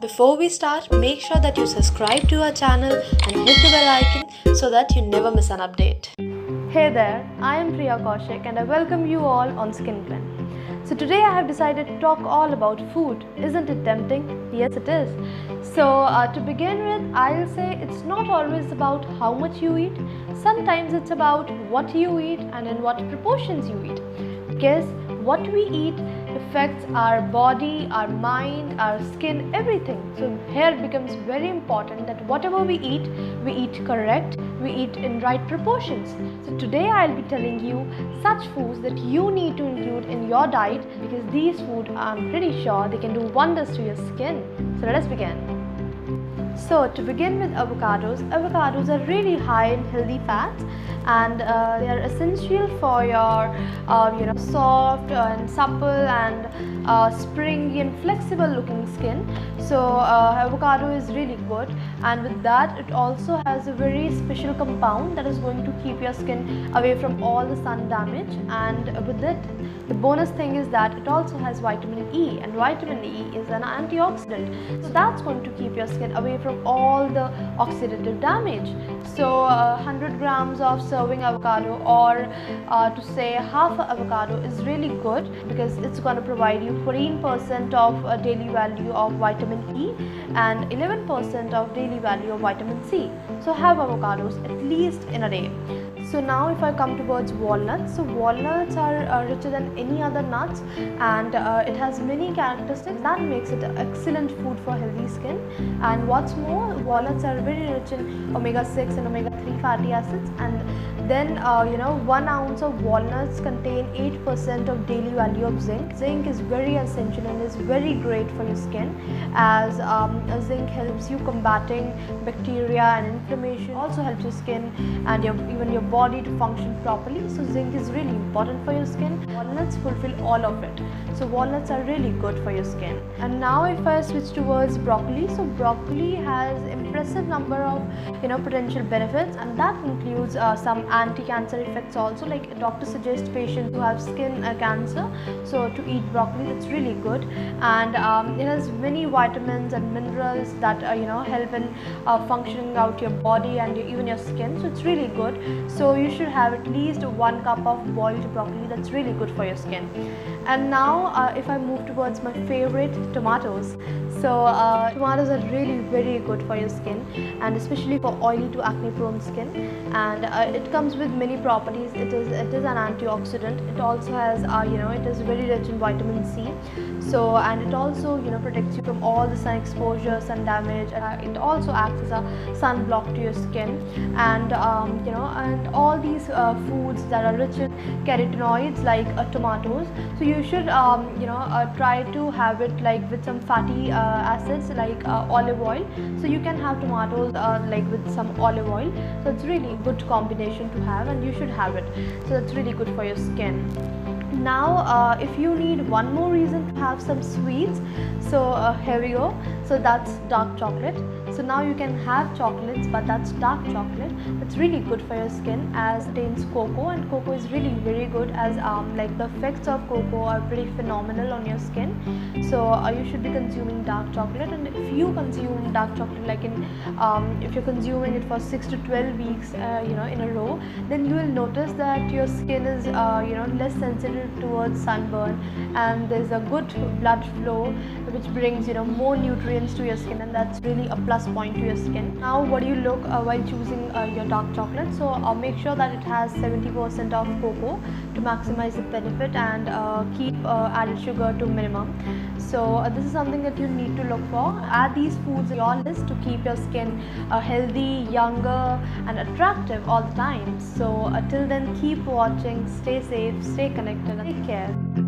Before we start, make sure that you subscribe to our channel and hit the bell icon so that you never miss an update. Hey there, I am Priya Kaushik and I welcome you all on Skin Clean. So today I have decided to talk all about food. Isn't it tempting? Yes, it is. So to begin with, I'll say it's not always about how much you eat. Sometimes it's about what you eat and in what proportions you eat. Because what we eat affects our body, our mind, our skin, everything. So here it becomes very important that whatever we eat correct, we eat in right proportions. So today I'll be telling you such foods that you need to include in your diet, because these foods, I'm pretty sure they can do wonders to your skin. So let us begin. So to begin with, avocados are really high in healthy fats, and they are essential for your soft and supple and springy and flexible looking skin. So avocado is really good, and with that it also has a very special compound that is going to keep your skin away from all the sun damage. And with it, the bonus thing is that it also has vitamin E, and vitamin E is an antioxidant, so that's going to keep your skin away from all the oxidative damage. So 100 grams of serving avocado, or to say half an avocado, is really good because it's going to provide you 14% of daily value of vitamin E and 11% of daily value of vitamin C. So have avocados at least in a day. So now if I come towards walnuts, so walnuts are richer than any other nuts, and it has many characteristics that makes it an excellent food for healthy skin. And what's more, walnuts are very rich in omega-6 and omega-3 fatty acids, and then 1 ounce of walnuts contain 8% of daily value of zinc. Zinc is very essential and is very great for your skin, as zinc helps you combating bacteria and inflammation, also helps your skin and even your body to function properly. So zinc is really important for your skin. Walnuts fulfill all of it. So walnuts are really good for your skin. And now if I switch towards broccoli, so broccoli has impressive number of potential benefits, and that includes some anti-cancer effects also. Like a doctor suggests patients who have skin cancer so to eat broccoli. It's really good, and it has many vitamins and minerals that help in functioning out your body and even your skin. So it's really good. So you should have at least 1 cup of boiled broccoli. That's really good for your skin. And now if I move towards my favorite, tomatoes. So tomatoes are really very good for your skin, and especially for oily to acne prone skin, and it comes with many properties. It is an antioxidant. It also has it is very rich in vitamin C. So, and it also protects you from all the sun exposure, sun damage. It also acts as a sunblock to your skin, and and all these foods that are rich in carotenoids like tomatoes. So you should try to have it like with some fatty acids like olive oil. So you can have tomatoes like with some olive oil. So it's really a good combination to have, and you should have it. So that's really good for your skin. Now if you need one more reason to have some sweets, so here we go. So that's dark chocolate. So now you can have chocolates, but that's dark chocolate. That's really good for your skin, as it contains cocoa, and cocoa is really very good, as like the effects of cocoa are pretty phenomenal on your skin. So you should be consuming dark chocolate, and if you consume dark chocolate like in if you're consuming it for 6 to 12 weeks in a row, then you will notice that your skin is less sensitive towards sunburn, and there's a good blood flow which brings more nutrients to your skin, and that's really a plus point to your skin. Now what do you look while choosing your dark chocolate? So make sure that it has 70% of cocoa to maximize the benefit, and keep added sugar to minimum. So this is something that you need to look for. Add these foods in your list to keep your skin healthy, younger and attractive all the time. So till then, keep watching, stay safe, stay connected, and take care.